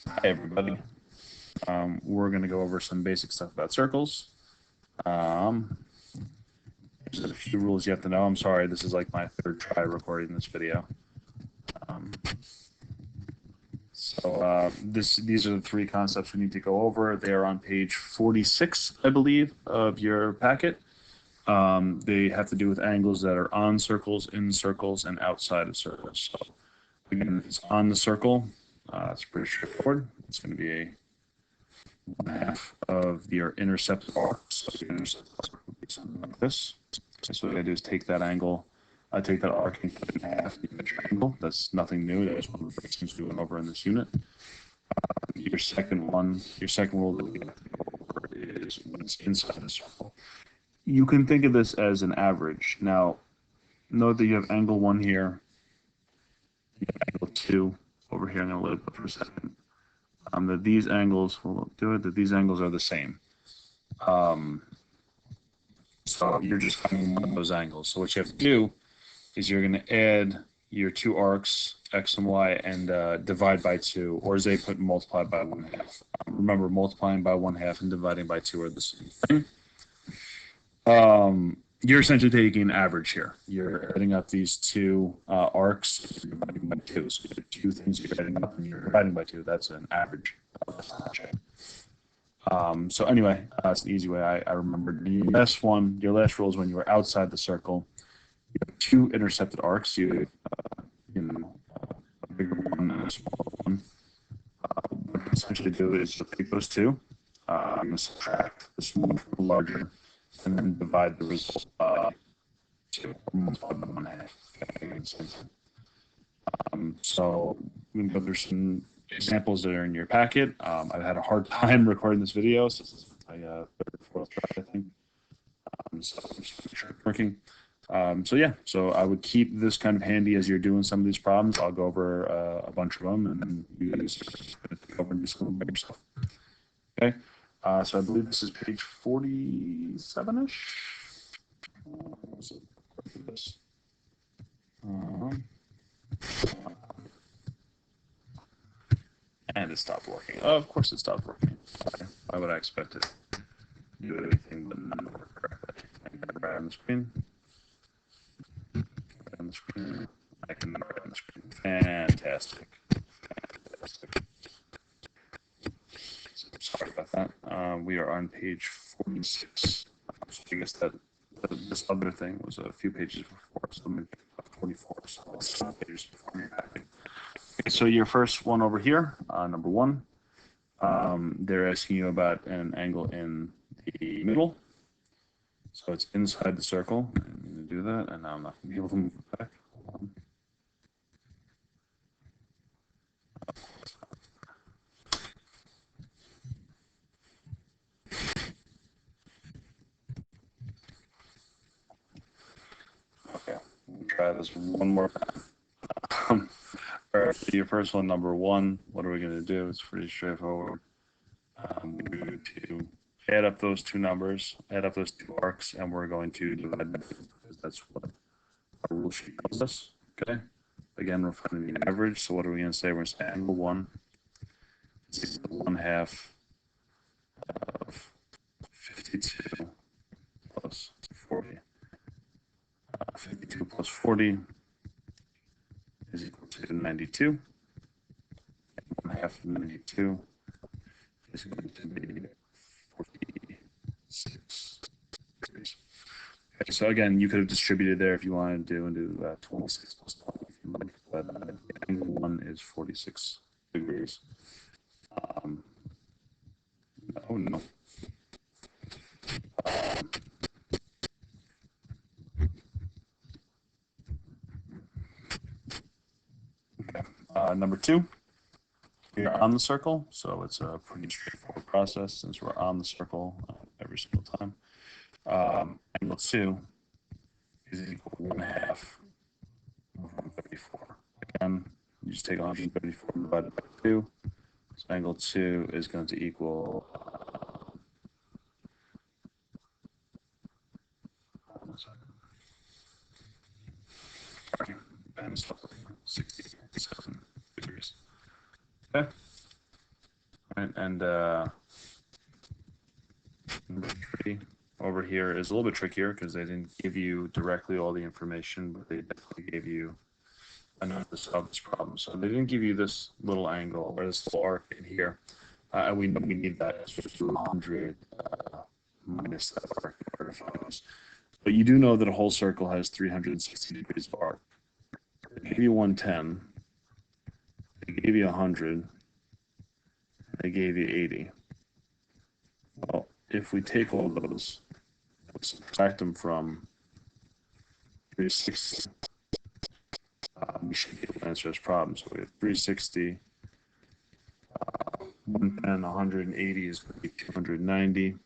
Hey everybody. We're going to go over some basic stuff about circles. Um, there's a few rules you have to know. I'm sorry, this is like my third try recording this video. Um, these are the three concepts we need to go over. They are on page 46, I believe, of your packet. They have to do with angles that are on circles, in circles, and outside of circles. So again, it's on the circle. It's pretty straightforward. It's going to be a 1/2 of your intercepted arc. So the intercepted arc would be something like this. So what I do is take that angle, I take that arc and cut it in half, you get your angle. That's nothing new. That was one of the first things we went over in this unit. Your second rule that we have to go over is when it's inside the circle. You can think of this as an average. Now, note that you have angle 1 here, you have angle 2 over here. I'm going to let it go for a second. That these angles, that these angles are the same. So you're just finding one of those angles. So what you have to do is you're going to add your two arcs, x and y, and divide by 2, or as they put, multiply by 1/2. Remember, multiplying by 1/2 and dividing by 2 are the same thing. You're essentially taking an average here. You're adding up these two arcs, and dividing by 2. So you have two things you're adding up, and you're dividing by 2. That's an average. So anyway, that's an easy way I remembered. Your last rule is when you were outside the circle, you have two intercepted arcs. You a bigger one and a smaller one. What you essentially do is you take those two, subtract the smaller from the larger, and then divide the result by 2, or multiply by 1/2. So we can go through some examples that are in your packet. I've had a hard time recording this video, so this is my third or fourth try, I think. So I'm just make sure it's working. So I would keep this kind of handy as you're doing some of these problems. I'll go over a bunch of them, and then you guys go over and do some by yourself. Okay. So I believe this is page 47-ish. This. And it stopped working. Oh, of course it stopped working. Why would I expect it to do anything but not work correctly? I can write on the screen. On the screen. I can write on the screen. Fantastic. Fantastic. So, sorry about that. We are on page 46. So I guess that this other thing was a few pages before, so maybe 44. So it's 5 pages before your packet. Okay, so your first one over here, number 1. They're asking you about an angle in the middle. So it's inside the circle. I'm going to do that, and now I'm not going to be able to move it back. Hold on. Okay, we'll try this one more time. All right, so your first one, number 1, what are we going to do? It's pretty straightforward. We're going to add up those two numbers, add up those two arcs, and we're going to divide them because that's what our rule sheet tells us. Okay. Again, we're finding the average. So what are we going to say? We're going to say angle 1 is equal to 1/2 of 52 plus 40. 52 plus 40 is equal to 92. 1/2 of 92 is going to be 46 degrees. Okay, so again, you could have distributed there if you wanted to and do 26 plus 20 if you like, but angle 1 is 46 degrees. No. Number 2, we're on the circle, so it's a pretty straightforward process since we're on the circle every single time. Angle 2 is equal to 1/2 of 134. Again, you just take 134 divided by 2. So angle 2 is going to equal 67 degrees. Okay. right? And number 3 over here is a little bit trickier because they didn't give you directly all the information, but they definitely gave you enough to solve this problem. So they didn't give you this little angle or this little arc in here. We know we need that 100 minus that arc in order to focus. But you do know that a whole circle has 360 degrees of arc. They gave you 110. They gave you 100. They gave you 80. Well, if we take all those, subtract them from 360, we should be able to answer this problem. So we have 360, 110, 180 is going to be 290.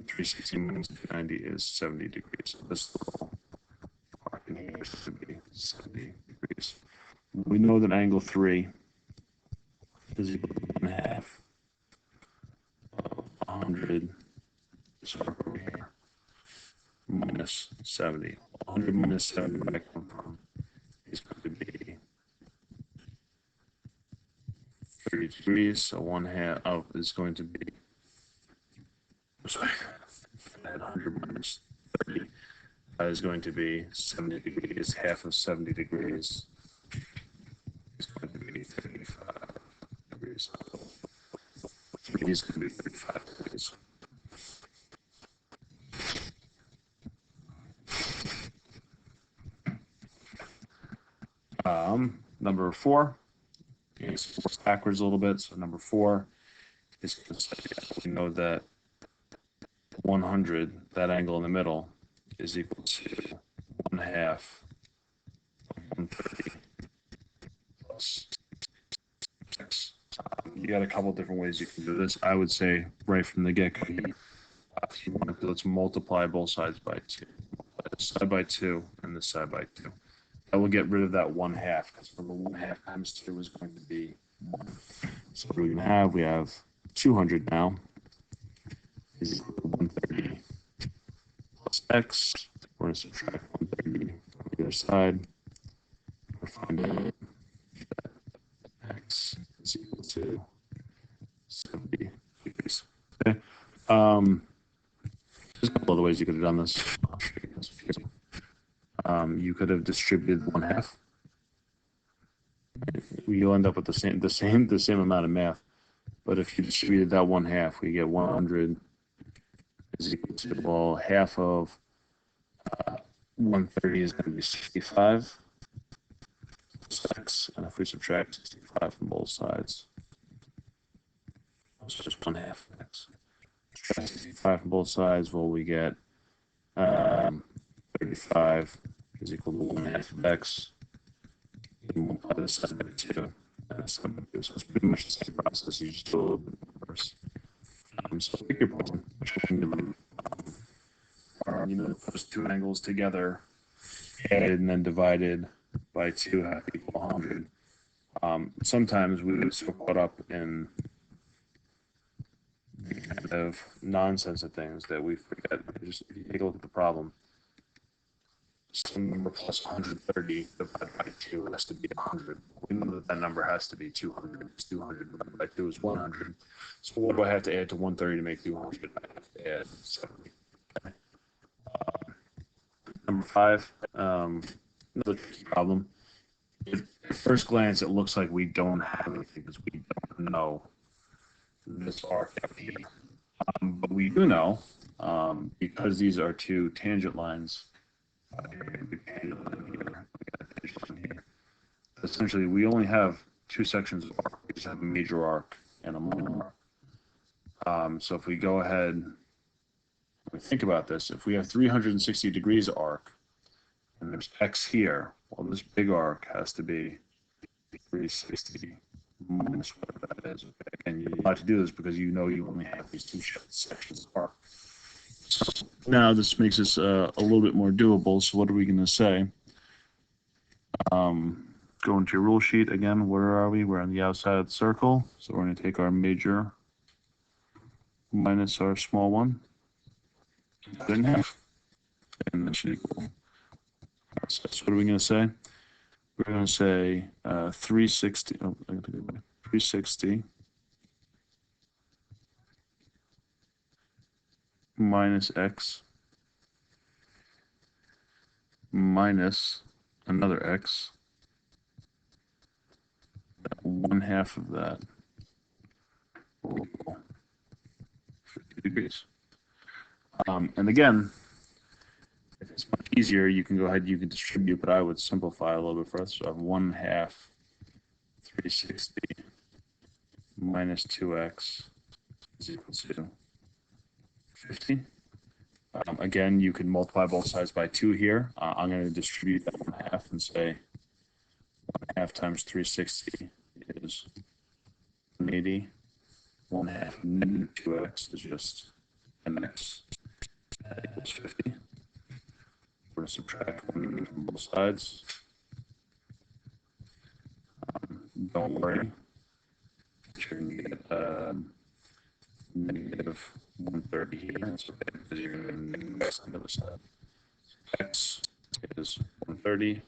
360 minus 290 is 70 degrees. So this little arc in here should be 70 degrees. We know that angle 3 is equal to 1/2 of 100, this arc over here, minus 70. 100 minus 70, where I come from, is going to be 30 degrees. So 1/2 of is going to be, sorry, 100 minus 30 is going to be 70 degrees. Half of 70 degrees is going to be 35 degrees. 3 is going to be 35 degrees. Number 4 is backwards a little bit. So number 4 is, we know that 100, that angle in the middle, is equal to 1/2 of 130 plus 6. You got a couple different ways you can do this. I would say right from the get-go, if you want to, let's multiply both sides by 2. This side by 2 and this side by 2. That will get rid of that 1/2, because from the 1/2 times 2 is going to be 1. So what are we going to have? We have 200 now is equal to 130 plus x. We're going to subtract 130 from the other side. We're finding that x is equal to 70 degrees. Okay. There's a couple other ways you could have done this. You could have distributed 1/2. You'll end up with the same amount of math. But if you distributed that 1/2, we get 100 is equal to, well, half of 130 is going to be 65 plus x. And if we subtract 65 from both sides, it's just 1/2 x. Subtract 65 from both sides, well, we get 35 is equal to 1/2 of x. And multiply this side by 2. And this side by 2. So it's pretty much the same process. You just do a little bit worse. So pick your problem. Which one you like? Those two angles together, added and then divided by 2 have equal 100. Sometimes we get so caught up in the kind of nonsense of things that we forget. Just if you take a look at the problem, some number plus 130 divided by 2 has to be 100. We know that that number has to be 200. 200 divided by 2 is 100. So what do I have to add to 130 to make 200? I have to add 70. Okay. Number 5, another tricky problem. At first glance, it looks like we don't have anything because we don't know this arc out here. But we do know, because these are two tangent lines, essentially we only have 2 sections of arc. We just have a major arc and a minor arc. So if we go ahead, we think about this, if we have 360 degrees arc and there's x here, well, this big arc has to be 360 minus whatever that is. Okay? And you're allowed to do this because you know you only have these 2 sections of arc. So now this makes this a little bit more doable. So what are we going to say? Go into your rule sheet again. Where are we? We're on the outside of the circle. So we're going to take our major minus our small one. Cut it in half. And that should equal. So what are we going to say? We're going to say 360. Oh, 360 minus x minus another x, 1/2 of that will equal 50 degrees. And again, if it's much easier, you can go ahead, you can distribute, but I would simplify a little bit further. So I have 1/2 360 minus 2x is equal to 50. Again, you can multiply both sides by 2 here. I'm going to distribute that 1/2 and say 1/2 times 360 is 180. 1/2 negative 2x is just mx. That equals 50. We're going to subtract 1 from both sides. Don't worry. You're going to get negative 130 here. That's okay because you're going to get negative x on the other side. X is 130,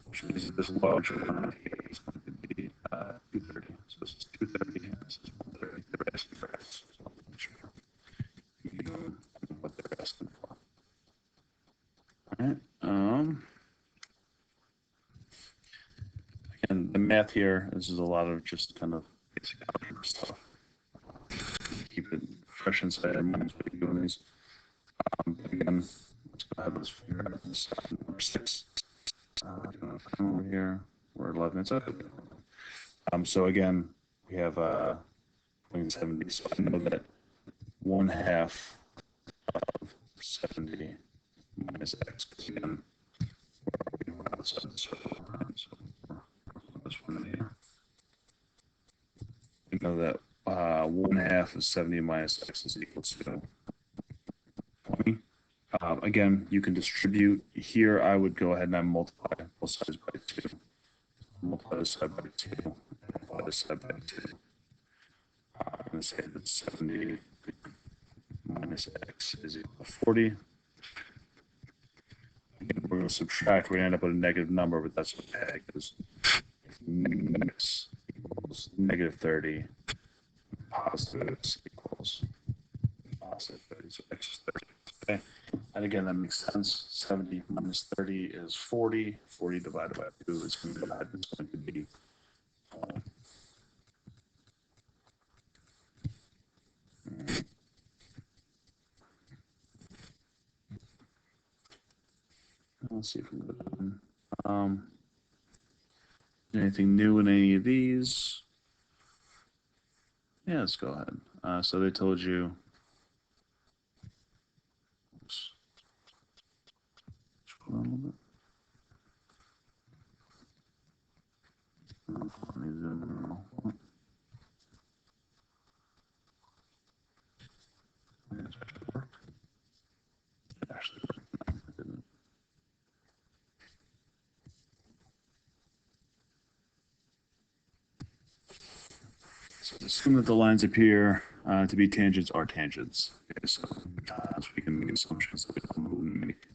which means this larger amount here is going to be 230. So this is 230, this is 130. They're asking for x. So I'll make sure you know what they're asking for. All right. Again, the math here, this is a lot of just kind of basic algebra stuff. Keep it fresh inside your minds while you're doing these. Again, let's go ahead, let's figure out this number 6. Over here, we're 11. It's okay. So again, we have 0.70. So I know that 1/2 of 70 minus x. Because again, we're outside the circle, right? So we're this one here. We know that 1/2 of 70 minus x is equal to 20. Again, you can distribute. Here, I would go ahead and I multiply both sides by 2. Multiply this side by 2. Multiply this side by 2. I'm going to say that 70 minus x is equal to 40. Again, we're going to subtract. We're going to end up with a negative number, but that's okay because x equals negative 30. Positive x equals positive 30. So x is 30. Okay. And again, that makes sense. 70 minus 30 is 40. 40 divided by 2 is going to be 20. Let's see if we can anything new in any of these. Yeah, let's go ahead. So they told you. Oops. Scroll down a little bit. Actually worked. So assume that the lines appear to be tangents are tangents. Okay, so we can make assumptions that we can make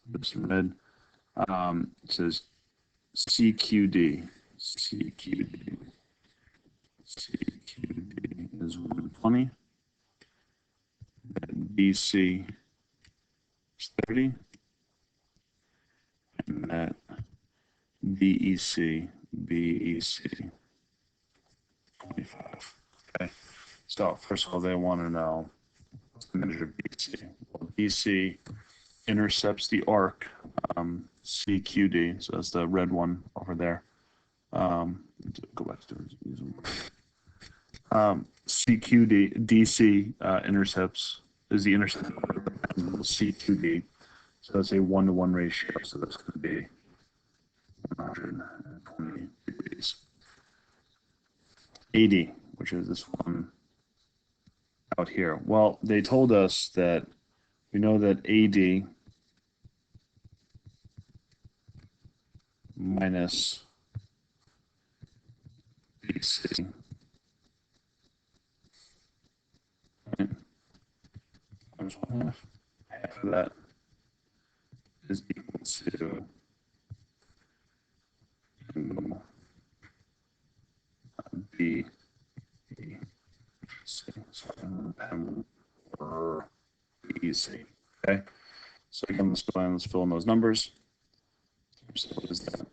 this in red. It says CQD. CQD. CQD is 120. BC is 30. And that BEC 25. Okay. So first of all, they want to know what's the measure of BC. Well, BC intercepts the arc CQD, so that's the red one over there. Go back to CQD DC intercepts is the intercept C2D, so that's a 1-to-1 ratio. So that's going to be 120 degrees. AD, which is this one out here. Well, they told us that we know that AD minus BC, right? Times 1/2. Half of that is equal to B. So BC. Okay, so again, let's go and let's fill in those numbers. So what is that?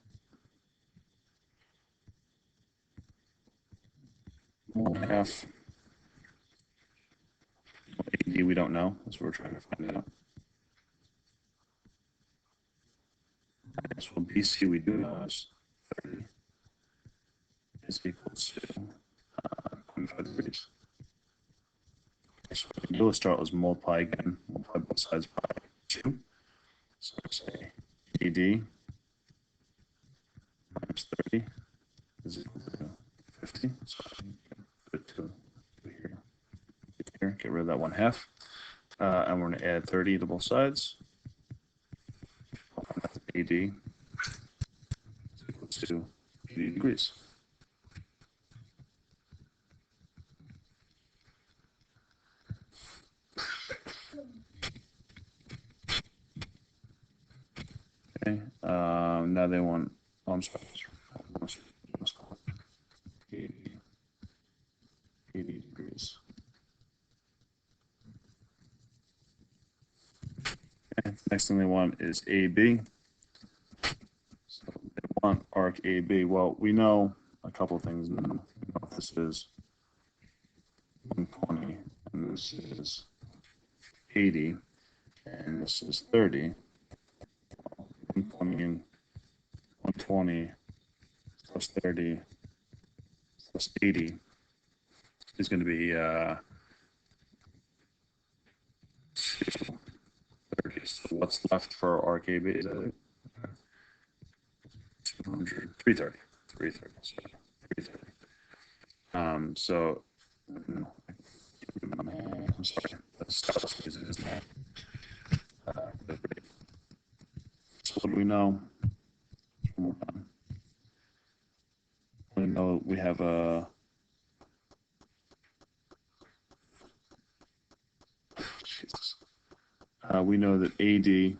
1/2. AD we don't know, that's what we're trying to find out. So BC we do know is 30 is equal to 25 degrees. So what we can do is start, let's multiply again, multiply both sides by 2. So say AD minus 30 is equal to 50. So put 2 here, get rid of that 1/2. And we're going to add 30 to both sides. AD is equal to 80 degrees. Okay, now they want, oh, I'm sorry, let's call it 80 degrees. Okay, next thing they want is AB. So they want arc AB. Well, we know a couple of things now. We know this is 120, and this is 80, and this is 30. 120 plus 30 plus 80 is going to be 230. So what's left for arc AB? Is that 200, 330. 330. Sorry, 330. So, no, I'm sorry. That's so what do we know? We know we have a Jesus. We know that AD